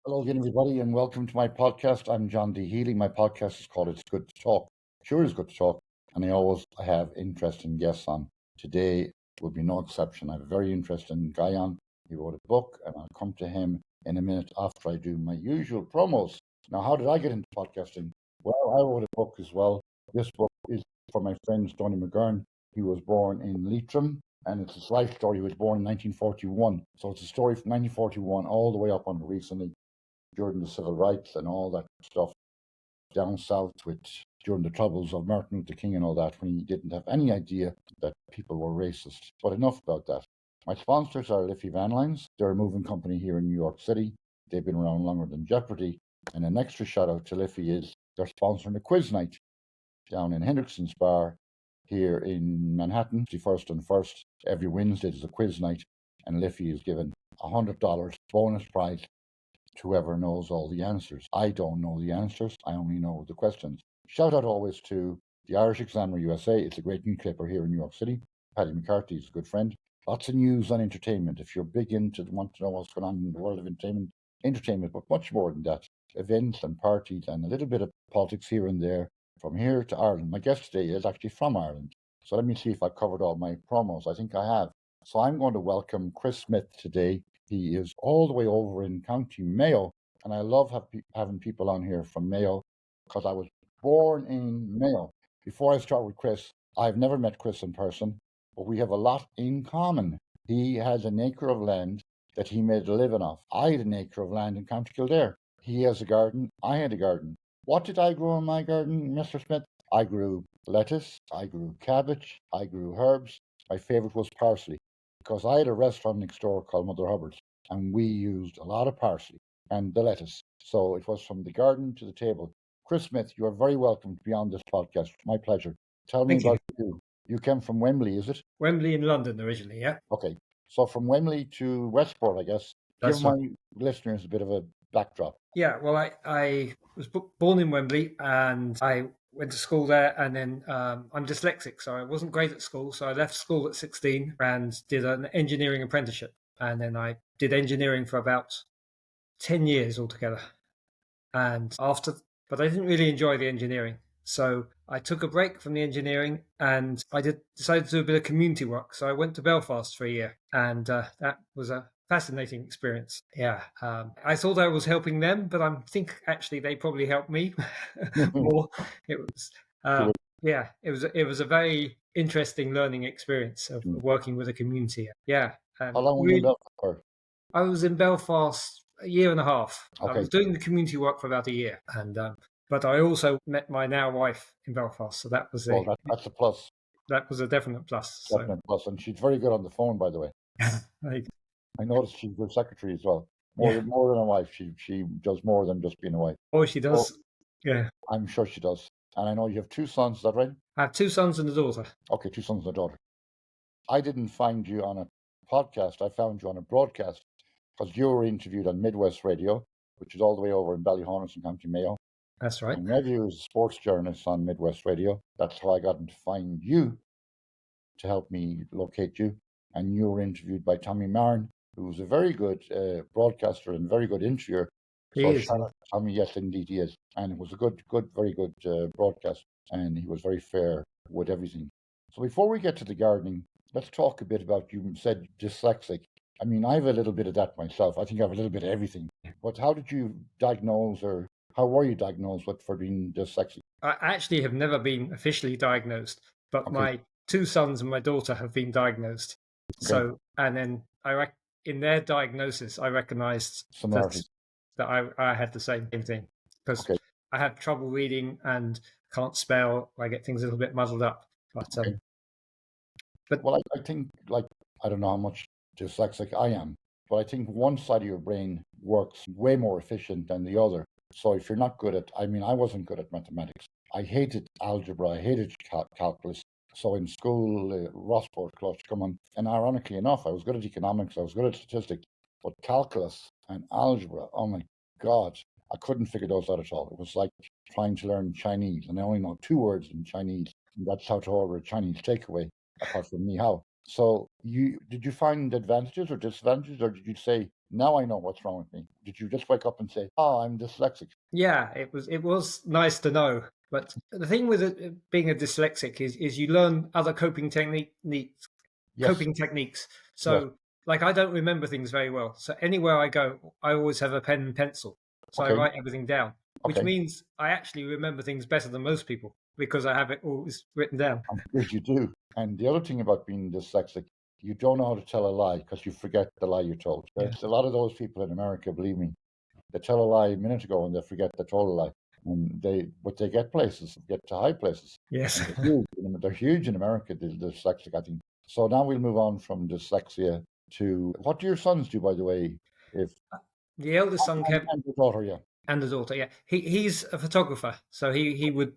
Hello again, everybody, and welcome to my podcast. I'm John de Healey. My podcast is called It's Good to Talk. Sure, it's good to talk, and I have interesting guests on. Today will be no exception. I have a very interesting guy on. He wrote a book, and I'll come to him in a minute after I do my usual promos. Now, how did I get into podcasting? Well, I wrote a book as well. This book is for my friend Tony McGurn. He was born in Leitrim, and it's his life story. He was born in 1941. So it's a story from 1941 all the way up until recently, during the civil rights and all that stuff down south, which during the troubles of Martin Luther King and all that, when he didn't have any idea that people were racist. But enough about that. My sponsors are Liffey Van Lines. They're a moving company here in New York City. They've been around longer than Jeopardy. And an extra shout out to Liffey is they're sponsoring a quiz night down in Hendrickson's Bar here in Manhattan, the 1st and 1st. Every Wednesday there's a quiz night, and Liffey is given $100 bonus prize to whoever knows all the answers. I don't know the answers. I only know the questions. Shout out always to the Irish Examiner USA. It's a great newspaper here in New York City. Paddy McCarthy is a good friend. Lots of news on entertainment. If you're big into want to know what's going on in the world of entertainment, but much more than that. Events and parties and a little bit of politics here and there. From here to Ireland. My guest today is actually from Ireland. So let me see if I covered all my promos. I think I have. So I'm going to welcome Chris Smith today. He is all the way over in County Mayo, and I love having people on here from Mayo because I was born in Mayo. Before I start with Chris, I've never met Chris in person, but we have a lot in common. He has an acre of land that he made a living off. I had an acre of land in County Kildare. He has a garden. I had a garden. What did I grow in my garden, Mr. Smith? I grew lettuce. I grew cabbage. I grew herbs. My favorite was parsley, because I had a restaurant next door called Mother Hubbard's, and we used a lot of parsley and the lettuce. So it was from the garden to the table. Chris Smith, you are very welcome to be on this podcast. My pleasure. Tell me Thank you. about you. You came from Wembley, is it? Wembley in London originally, yeah. Okay. So from Wembley to Westport, I guess. That's Give my listeners a bit of a backdrop. Yeah, well, I was born in Wembley and I went to school there, and then I'm dyslexic, so I wasn't great at school. So I left school at 16 and did an engineering apprenticeship. And then I did engineering for about 10 years altogether. But I didn't really enjoy the engineering. So I took a break from the engineering and I decided to do a bit of community work. So I went to Belfast for a year, and that was a fascinating experience. Yeah, I thought I was helping them, but I think actually they probably helped me more. It was, it was a very interesting learning experience of working with a community. Yeah. How long were you in Belfast for? I was in Belfast a year and a half. Okay. I was doing the community work for about a year, and but I also met my now wife in Belfast, so that was that's a plus. That was a definite plus. Definite plus, and she's very good on the phone, by the way. I noticed she's a good secretary as well. More than a wife. She does more than just being a wife. Oh, she does. Yeah, I'm sure she does. And I know you have 2 sons. Is that right? I have 2 sons and a daughter. Okay, 2 sons and a daughter. I didn't find you on a podcast. I found you on a broadcast because you were interviewed on Midwest Radio, which is all the way over in Ballyhonus in County Mayo. That's right. And nephew is a sports journalist on Midwest Radio. That's how I got him to find you, to help me locate you. And you were interviewed by Tommy Marn, who was a very good broadcaster and very good interviewer. He is. Tommy, yes, indeed he is. And it was a very good broadcast. And he was very fair with everything. So before we get to the gardening, let's talk a bit about, you said dyslexic. I mean, I have a little bit of that myself. I think I have a little bit of everything. But how did you diagnose, or how were you diagnosed for being dyslexic? I actually have never been officially diagnosed, but my 2 sons and my daughter have been diagnosed. Okay. So, and then in their diagnosis, I recognized that I had the same thing, because I have trouble reading and can't spell. I get things a little bit muddled up. But well, I think, I don't know how much dyslexic I am, but I think one side of your brain works way more efficient than the other. So if you're not good at, I wasn't good at mathematics. I hated algebra. I hated calculus. So in school, Rossport Clutch, come on. And ironically enough, I was good at economics. I was good at statistics. But calculus and algebra, oh my God, I couldn't figure those out at all. It was like trying to learn Chinese. And I only know 2 words in Chinese. And that's how to order a Chinese takeaway, apart from ni hao. So did you find advantages or disadvantages, or did you say Now I know what's wrong with me. Did you just wake up and say, "Oh, I'm dyslexic"? Yeah, it was nice to know. But the thing with being a dyslexic is you learn other Yes, coping techniques. yes. So, like, I don't remember things very well. So anywhere I go, I always have a pen and pencil. So I Okay, write everything down, which okay. means I actually remember things better than most people because I have it all written down. I'm sure you do. And the other thing about being dyslexic, you don't know how to tell a lie because you forget the lie you told. Yeah. There's a lot of those people in America, believe me, they tell a lie a minute ago and they forget they told a lie. And but they get places, get to high places. Yes. And they're huge. They're huge in America, the dyslexic, I think. So now we'll move on from dyslexia to what do your sons do, by the way? If The eldest son kept and your daughter, yeah. and the daughter. Yeah, he's a photographer, so he would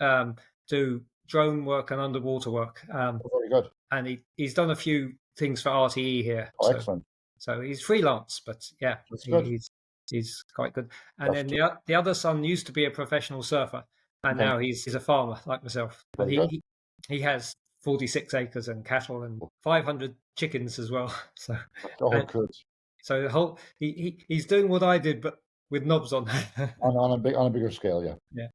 um, do drone work and underwater work, Oh, very good. and he's done a few things for RTE here. Oh, excellent. So he's freelance, but yeah, That's good. he's quite good. And That's then good. the other son used to be a professional surfer, and Okay, now he's a farmer like myself. But very good. he has 46 acres and cattle and 500 chickens as well. So That's all and good. so the whole he's doing what I did, but with knobs on. On a bigger scale, yeah. Yeah.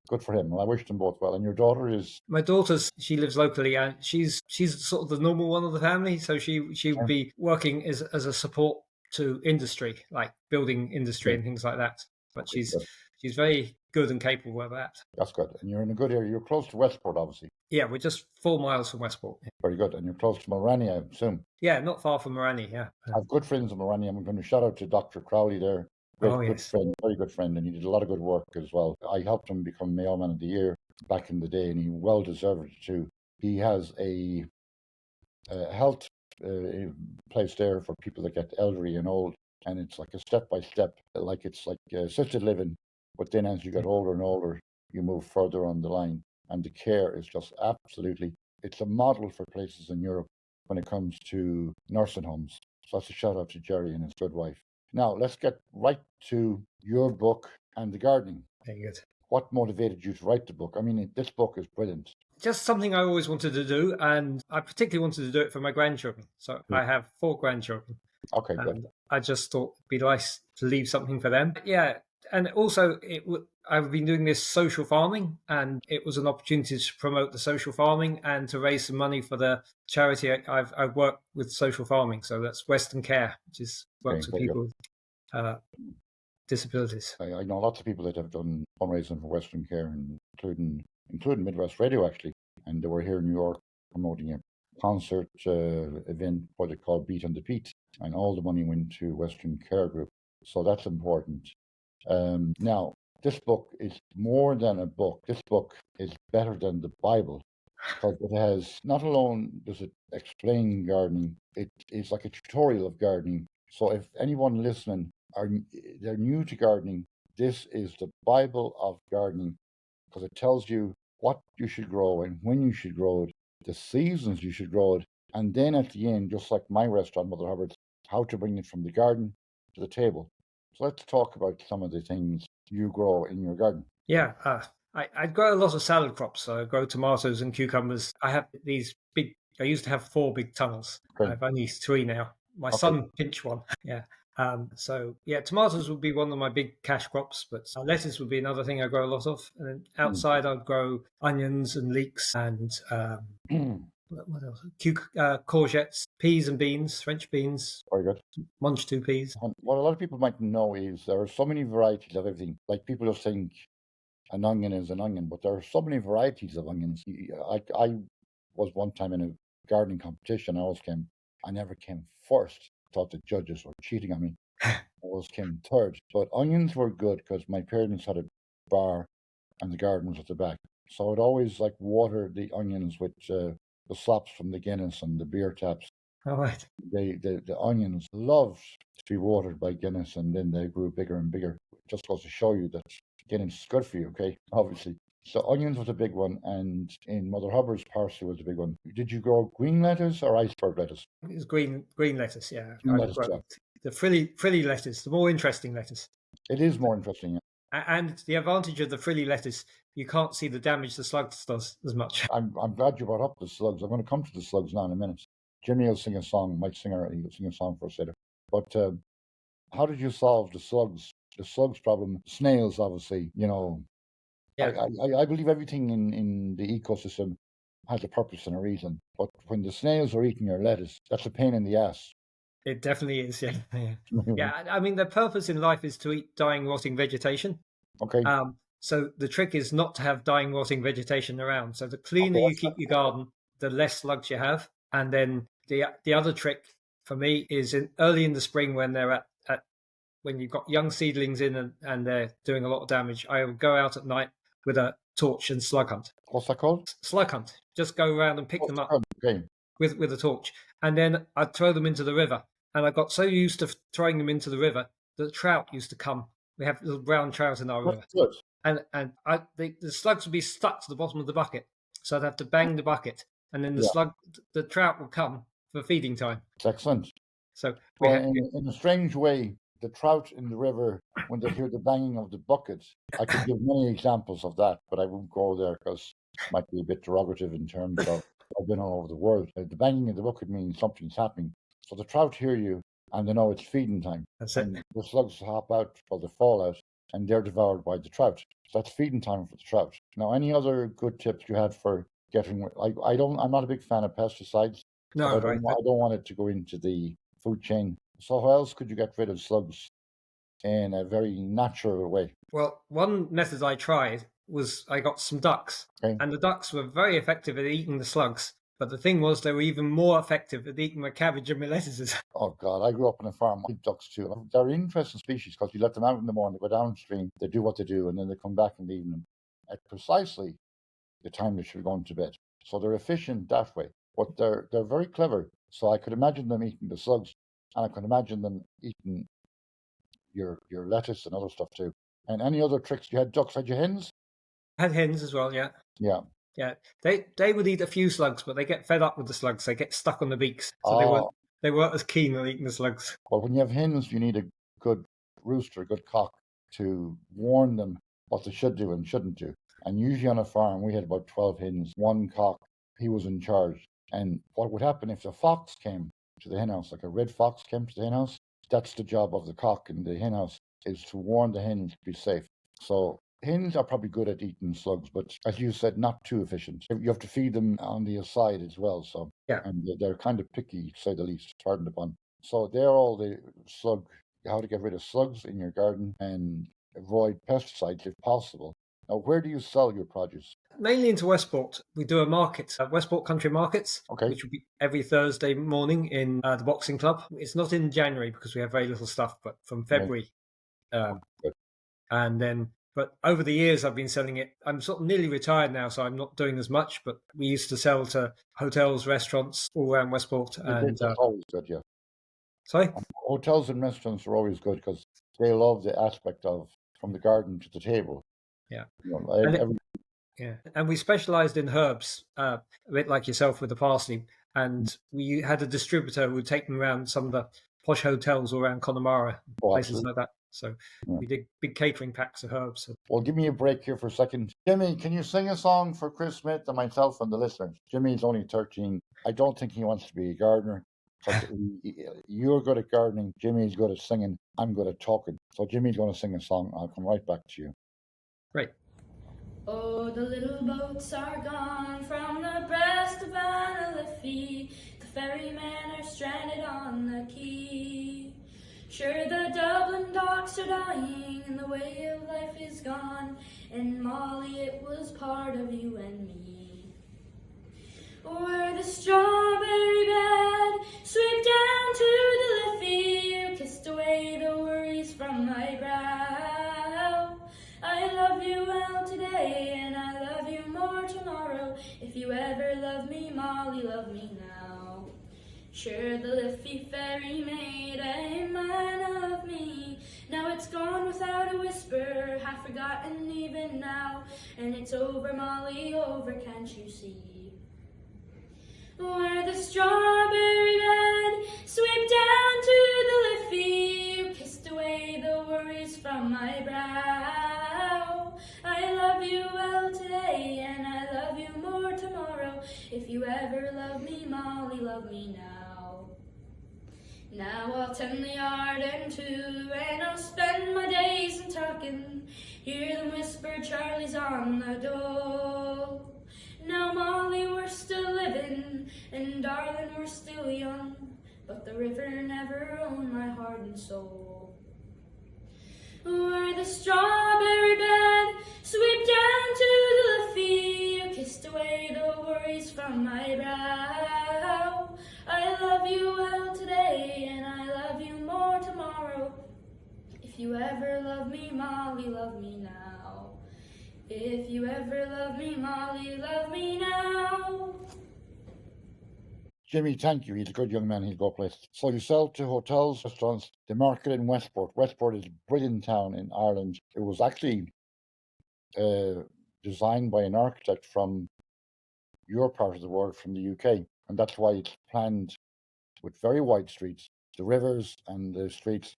Good for him. Well, I wish them both well. And your daughter is My daughter's she lives locally and she's sort of the normal one of the family, so she would be working as a support to industry, like building industry okay. and things like that. But Okay, good. she's very good and capable of that. That's good. And you're in a good area. You're close to Westport, obviously. Yeah, we're just 4 miles from Westport. Very good. And you're close to Mulranny, I assume. Yeah, not far from Morani. Yeah. I have good friends in Mulranny. I'm going to shout out to Dr. Crowley there. Oh Great, good yes. friend, very good friend, and he did a lot of good work as well. I helped him become Mailman of the Year back in the day, and he well deserved it too. He has a health place there for people that get elderly and old, and it's like a step by step, like it's like assisted living. But then as you get older and older, you move further on the line, and the care is just absolutely. It's a model for places in Europe when it comes to nursing homes. So that's a shout out to Jerry and his good wife. Now let's get right to your book and the gardening. Very good. What motivated you to write the book? I mean, this book is brilliant. Just something I always wanted to do, and I particularly wanted to do it for my grandchildren. So I have 4 grandchildren, Okay, good. and I just thought it'd be nice to leave something for them. Yeah, and also I've been doing this social farming, and it was an opportunity to promote the social farming and to raise some money for the charity I've worked with social farming. So that's Western Care, which is Okay, works with very good. people with disabilities. I know lots of people that have done fundraising for Western Care, and including Midwest Radio actually, and they were here in New York promoting a concert event, what they call Beat on the Beat, and all the money went to Western Care Group. So that's important. Now, this book is more than a book. This book is better than the Bible because it has not alone does it explain gardening, it is like a tutorial of gardening. So if anyone listening they're new to gardening, this is the Bible of gardening because it tells you what you should grow and when you should grow it, the seasons you should grow it, and then at the end, just like my restaurant, Mother Hubbard's, how to bring it from the garden to the table. So let's talk about some of the things you grow in your garden. Yeah, I grow a lot of salad crops. So I grow tomatoes and cucumbers. I have these big. I used to have 4 big tunnels. Okay. I've only 3 now. My Okay. son pinched one. Yeah. So yeah, tomatoes would be one of my big cash crops, but lettuce would be another thing I grow a lot of. And then outside, I'd grow onions and leeks and what else? Courgettes, peas and beans, French beans, Very good. munch 2 peas. And what a lot of people might know is there are so many varieties of everything. Like people just think an onion is an onion, but there are so many varieties of onions. I was one time in a gardening competition. I never came first. Thought the judges were cheating on me. I always came third. But onions were good because my parents had a bar and the garden was at the back. So I'd always like water the onions with the slops from the Guinness and the beer taps. All right. The onions loved to be watered by Guinness, and then they grew bigger and bigger. It just goes to show you that Guinness is good for you, okay? Obviously. So onions was a big one, and in Mother Hubbard's parsley was a big one. Did you grow green lettuce or iceberg lettuce? It was green lettuce, yeah. Green I lettuce, grow yeah. the frilly lettuce, the more interesting lettuce. It is more interesting. And the advantage of the frilly lettuce, you can't see the damage the slugs does as much. I'm glad you brought up the slugs. I'm going to come to the slugs now in a minute. Jimmy will sing a song, he'll sing a song for us later. But how did you solve the slugs problem? Snails, obviously, Yeah, I believe everything in the ecosystem has a purpose and a reason. But when the snails are eating your lettuce, that's a pain in the ass. it definitely is. Yeah, yeah. Yeah, I mean, the purpose in life is to eat dying, rotting vegetation. Okay. So the trick is not to have dying, rotting vegetation around. So the cleaner Okay. you keep your garden, the less slugs you have. And then the other trick for me is early in the spring when they're at when you've got young seedlings in and they're doing a lot of damage. I will go out at night with a torch and slug hunt. What's that called? Slug hunt. Just go around and pick What's them that up called? Okay. with a torch, and then I'd throw them into the river. And I got so used to throwing them into the river that trout used to come. We have little brown trout in our That's river, good. and the slugs would be stuck to the bottom of the bucket, so I'd have to bang the bucket, and then Yeah, the trout would come for feeding time. it's excellent. So we Well, had, in a strange way, the trout in the river, when they hear the banging of the bucket, I could give many examples of that, but I won't go there because it might be a bit derogative in terms of I've been all over the world. The banging of the bucket means something's happening. So the trout hear you and they know it's feeding time. that's it. And the slugs hop out, well, they fall out, and they're devoured by the trout. So that's feeding time for the trout. Now, any other good tips you had for getting? I'm not a big fan of pesticides, but No, right. I don't want it to go into the food chain. So how else could you get rid of slugs in a very natural way? Well, one method I tried was I got some ducks, Okay. and the ducks were very effective at eating the slugs. But the thing was, they were even more effective at eating my cabbage and my lettuces. Oh God, I grew up on a farm with ducks too. They're interesting species because you let them out in the morning, they go downstream, they do what they do, and then they come back in the evening at precisely the time they should be going to bed. So they're efficient that way, but they're very clever. So I could imagine them eating the slugs, and I could imagine them eating your lettuce and other stuff too. And any other tricks? You had ducks, had you hens? I had hens as well, yeah. Yeah. Yeah, they would eat a few slugs, but they get fed up with the slugs. They get stuck on the beaks, so Oh, they weren't as keen on eating the slugs. well, when you have hens, you need a good rooster, a good cock to warn them what they should do and shouldn't do. And usually on a farm, we had about 12 hens, one cock, he was in charge. And what would happen if a fox came to the hen house, like a red fox came to the hen house? That's the job of the cock in the hen house, is to warn the hens to be safe. So hens are probably good at eating slugs, but as you said, not too efficient. You have to feed them on the aside as well. So, Yeah, and they're kind of picky, to say the least, hardened upon. So they're all the slug, how to get rid of slugs in your garden and avoid pesticides if possible. Now, where do you sell your produce? mainly into Westport. We do a market, Westport Country Markets, Okay. which will be every Thursday morning in the boxing club. It's not in January because we have very little stuff, but from February. Good. And then, but over the years, I've been selling it. I'm sort of nearly retired now, so I'm not doing as much. But we used to sell to hotels, restaurants all around Westport. And That's always good, yeah. sorry, Hotels and restaurants are always good because they love the aspect of from the garden to the table. yeah. You know, And yeah, and we specialised in herbs, a bit like yourself with the parsley. And we had a distributor who would take them around some of the posh hotels all around Connemara, places absolutely. like that. So Yeah. we did big catering packs of herbs. Well, give me a break here for a second. Jimmy, can you sing a song for Chris Smith and myself and the listeners? Jimmy's only 13. I don't think he wants to be a gardener. But you're good at gardening. Jimmy's good at singing. I'm good at talking. So Jimmy's going to sing a song. I'll come right back to you. Great. Oh, the little boats are gone from the breast of Anna-Liffey. The ferrymen are stranded on the quay. Sure, the Dublin docks are dying and the way of life is gone. And Molly, it was part of you and me. O'er the strawberry bed, sweep down to the Liffey. You kissed away the worries from my brow. I love you well today, and I love you more tomorrow. If you ever love me, Molly, love me now. Sure, the Liffey ferry made a man of me. Now it's gone without a whisper, half forgotten even now. And it's over, Molly, over, can't you see? Where the strawberry bed, sweep down to the Liffey. You kissed away the worries from my brow. I love you well today, and I love you more tomorrow. If you ever love me, Molly, love me now. Now I'll tend the garden too, and I'll spend my days in talking. Hear them whisper, Charlie's on the dole. Now Molly, we're still living, and darling, we're still young, but the river never owned my heart and soul. Where the strawberry bed sweep down to the Liffey, you kissed away the worries from my brow. I love you well today, and I love you more tomorrow. If you ever love me, Molly, love me now. If you ever love me, Molly, love me now. Jimmy, thank you. He's a good young man. He'll go places. So you sell to hotels, restaurants, the market in Westport. Westport is a brilliant town in Ireland. It was actually designed by an architect from your part of the world, from the UK. And that's why it's planned with very wide streets, the rivers and the streets.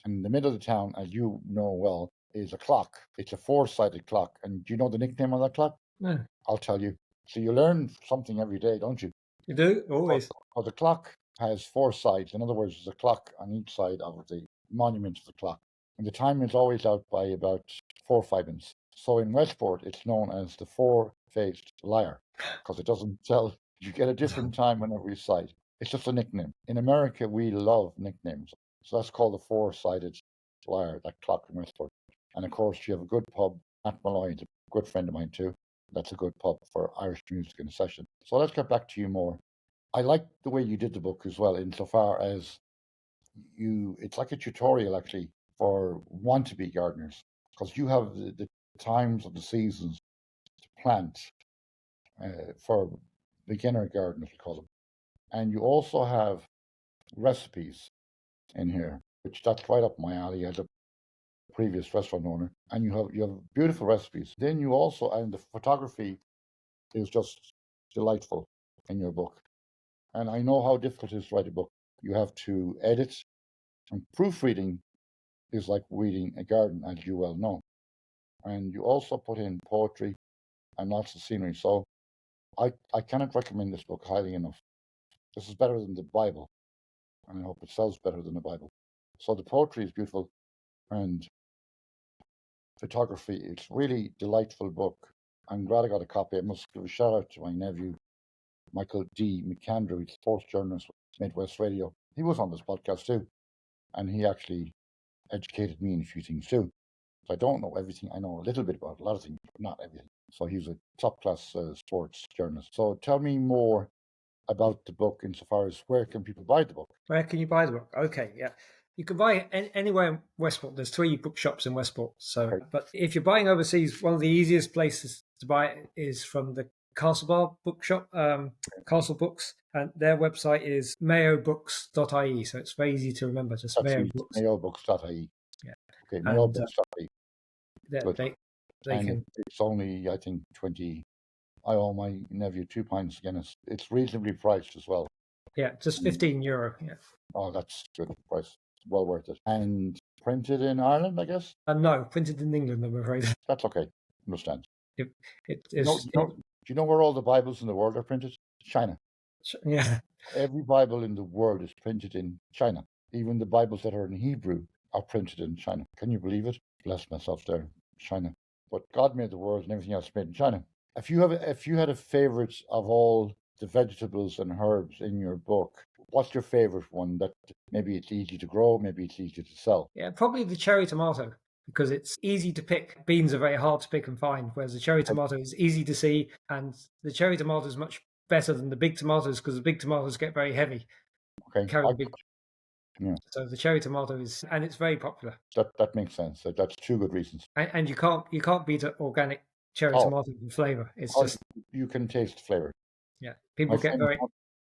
And in the middle of the town, as you know well, is a clock. It's a four-sided clock. And do you know the nickname of that clock? No. I'll tell you. So you learn something every day, don't you? You do? Always. Well, the clock has four sides. In other words, there's a clock on each side of the monument of the clock. And the time is always out by about 4 or 5 minutes. So in Westport, it's known as the four-faced liar because it doesn't tell. You get a different time on every side. It's just a nickname. In America, we love nicknames. So that's called the four-sided liar, that clock in Westport. And of course, you have a good pub. Matt Malloy's a good friend of mine too. That's a good pub for Irish music in a session. So let's get back to you more. I like the way you did the book as well, insofar as it's like a tutorial actually for want-to-be gardeners, because you have the times of the seasons to plant for beginner gardeners, we call them. And you also have recipes in here, which that's right up my alley as a previous restaurant owner. And you have beautiful recipes. Then you also, and the photography is just delightful in your book. And I know how difficult it is to write a book. You have to edit, and proofreading is like weeding a garden, as you well know. And you also put in poetry and lots of scenery. So I cannot recommend this book highly enough. This is better than the Bible, and I hope it sells better than the Bible. So the poetry is beautiful, and photography, it's really delightful book. I'm glad I got a copy. I must give a shout out to my nephew, Michael D. McAndrew. He's sports journalist with Midwest Radio. He was on this podcast too, and he actually educated me in a few things too. So I don't know everything. I know a little bit about a lot of things, but not everything. So he's a top-class sports journalist. So tell me more about the book insofar as where can people buy the book? Where can you buy the book? Okay, yeah. You can buy it anywhere in Westport. There's 3 bookshops in Westport. So, Okay. But if you're buying overseas, one of the easiest places to buy it is from the Castle Bar bookshop, Castle Books, and their website is mayobooks.ie. So it's very easy to remember. Just That's Mayo easy. Books. Mayobooks.ie. Yeah. Okay, And, mayobooks.ie. They And can. it's only, I think, 20. I owe my nephew 2 pints Guinness. It's reasonably priced as well. Yeah, just €15. Yeah. Oh, that's good price. Well worth it. And printed in Ireland, I guess? No, printed in England, I'm afraid. That's okay. Understand. It Do you know where all the Bibles in the world are printed? China. Yeah. Every Bible in the world is printed in China. Even the Bibles that are in Hebrew are printed in China. Can you believe it? Bless myself there, China. But God made the world and everything else made in China. If you had a favorite of all the vegetables and herbs in your book, what's your favorite one that maybe it's easy to grow, maybe it's easy to sell? Yeah, probably the cherry tomato, because it's easy to pick. Beans are very hard to pick and find, whereas the cherry tomato is easy to see, and the cherry tomato is much better than the big tomatoes because the big tomatoes get very heavy. Okay. Yeah. So the cherry tomato and it's very popular. That makes sense. That's 2 good reasons. And you can't beat an organic cherry tomato in flavour. It's just you can taste flavor. Yeah, people get very.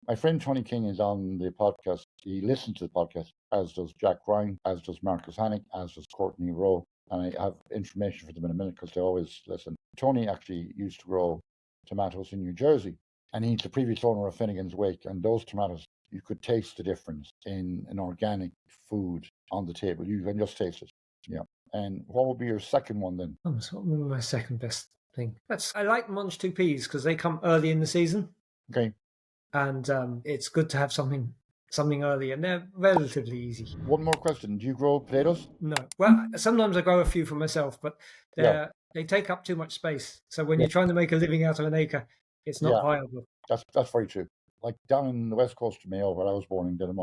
My friend Tony King is on the podcast. He listens to the podcast, as does Jack Ryan, as does Marcus Hannick, as does Courtney Rowe. And I have information for them in a minute because they always listen. Tony actually used to grow tomatoes in New Jersey, and he's the previous owner of Finnegan's Wake. And those tomatoes, you could taste the difference in an organic food on the table. You can just taste it. Yeah. And what would be your second one then? So what would be my second best thing? I like Munch 2 peas because they come early in the season. Okay. And it's good to have something something early, and they're relatively easy. One more question. Do you grow potatoes? No, well, sometimes I grow a few for myself, but Yeah. they take up too much space. So when Yeah. you're trying to make a living out of an acre, it's not Yeah. viable. That's very true. Like down in the west coast of Mayo, where I was born in Des in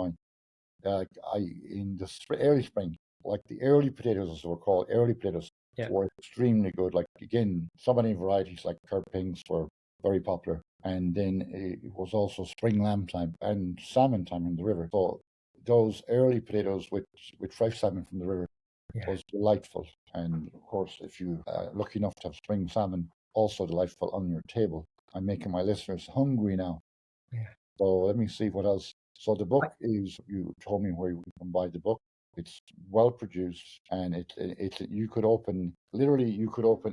the early spring, like the early potatoes, as they were called, early potatoes Yeah. were extremely good. Like again, so many varieties like Kerpings were very popular, and then it was also spring lamb time and salmon time in the river. So those early potatoes with fresh salmon from the river Yeah. was delightful. And of course, if you are lucky enough to have spring salmon, also delightful on your table. I'm making my listeners hungry now. Yeah. So let me see what else. So the book is, you told me where you can buy the book. It's well produced, and you could open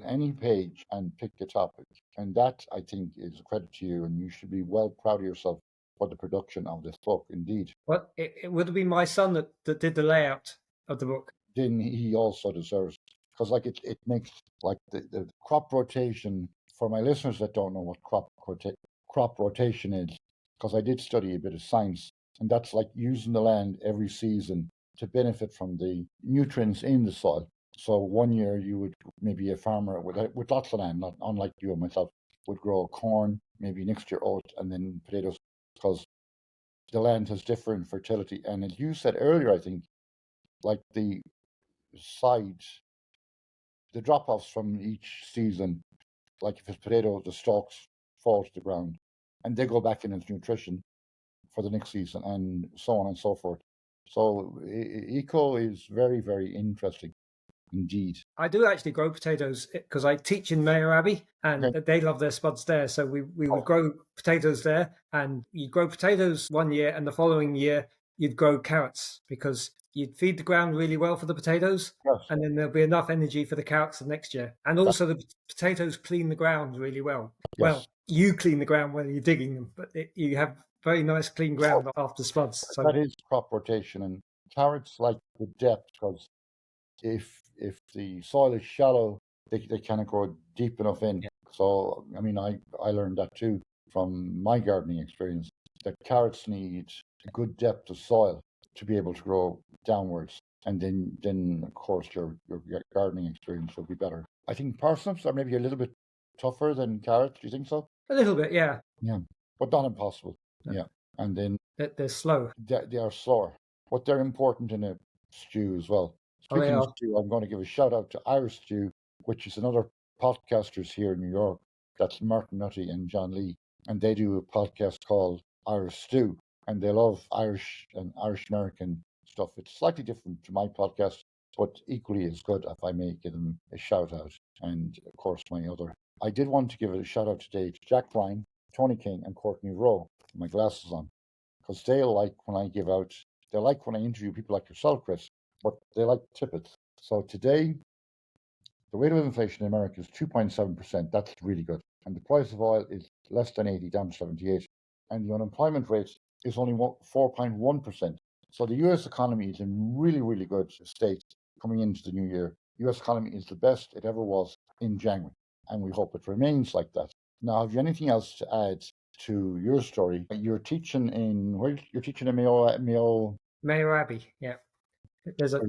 any page and pick a topic, and that I think is a credit to you, and you should be well proud of yourself for the production of this book. Indeed, Well, it would have been my son that did the layout of the book. then he also deserves, because like it makes like the crop rotation for my listeners that don't know what crop rotation is, because I did study a bit of science, and that's like using the land every season to benefit from the nutrients in the soil. So one year you would, maybe a farmer with lots of land, not unlike you and myself, would grow corn, maybe next year oat, and then potatoes, because the land has different fertility. And as you said earlier, I think like sides, the drop offs from each season, like if it's potato, the stalks fall to the ground and they go back in as nutrition for the next season, and so on and so forth. So eco is very, very interesting indeed. I do actually grow potatoes because I teach in Mayor Abbey, and Okay. they love their spuds there. So we would grow potatoes there, and you'd grow potatoes one year, and the following year you'd grow carrots because you'd feed the ground really well for the potatoes, Yes. and then there'll be enough energy for the carrots the next year. And also the potatoes clean the ground really well. Yes. Well, you clean the ground when you're digging them, but you have very nice clean ground after spuds. So that is crop rotation, and carrots like the depth, because if the soil is shallow, they cannot grow deep enough in. Yeah. So I mean, I learned that too from my gardening experience, that carrots need a good depth of soil to be able to grow downwards, and then of course your gardening experience will be better. I think parsnips are maybe a little bit tougher than carrots. Do you think so? a little bit, yeah. Yeah, but not impossible. No. Yeah, and then They're slow. they are slower, but they're important in a stew as well. Oh, they Speaking of are. stew, I'm going to give a shout out to Irish Stew, which is another podcasters here in New York. That's Martin Nutty and John Lee, and they do a podcast called Irish Stew, and they love Irish and Irish American stuff. It's slightly different to my podcast, but equally as good, if I may give them a shout out. And of course, I did want to give a shout out today to Jack Ryan, Tony King, and Courtney Rowe. My glasses on, because they like when I interview people like yourself, Chris, but they like tippets. So today, the rate of inflation in America is 2.7%. That's really good. And the price of oil is less than 80, down to 78. And the unemployment rate is only 4.1%. So the US economy is in really, really good state coming into the new year. US economy is the best it ever was in January, and we hope it remains like that. Now, have you anything else to add to your story? You're teaching in Mayor Abbey, yeah. There's a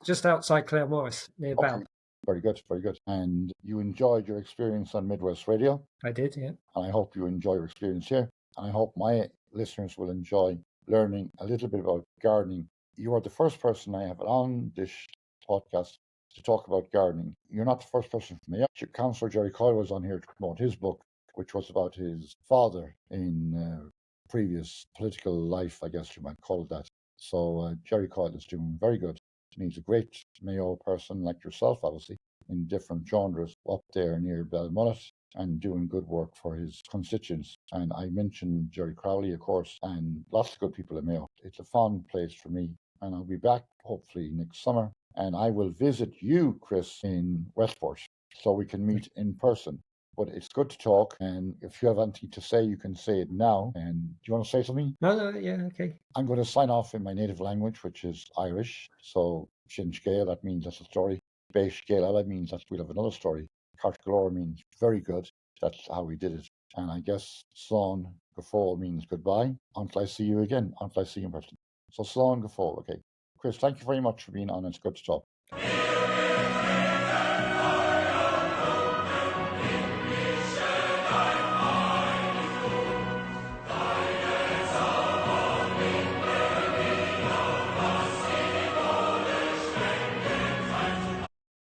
just outside Claremorris near Bow. Very good, very good. And you enjoyed your experience on Midwest Radio. I did, yeah. And I hope you enjoy your experience here. And I hope my listeners will enjoy learning a little bit about gardening. You are the first person I have on this podcast to talk about gardening. You're not the first person from me. Councillor Jerry Coyle was on here to promote his book, which was about his father in previous political life, I guess you might call it that. So Jerry Coyle is doing very good. And he's a great Mayo person like yourself, obviously, in different genres up there near Belmullet, and doing good work for his constituents. And I mentioned Jerry Crowley, of course, and lots of good people in Mayo. It's a fond place for me, and I'll be back hopefully next summer, and I will visit you, Chris, in Westport, so we can meet in person. But it's good to talk, and if you have anything to say, you can say it now. And do you want to say something? No, yeah, okay. I'm going to sign off in my native language, which is Irish. So Shin Scale, that means that's a story. Beis Scale, that means that we'll have another story. Cartgalore means very good. That's how we did it. And I guess Son Gafol means goodbye until I see you again, until I see you in person. So slán Gafol, okay. Chris, thank you very much for being on. It's good to talk.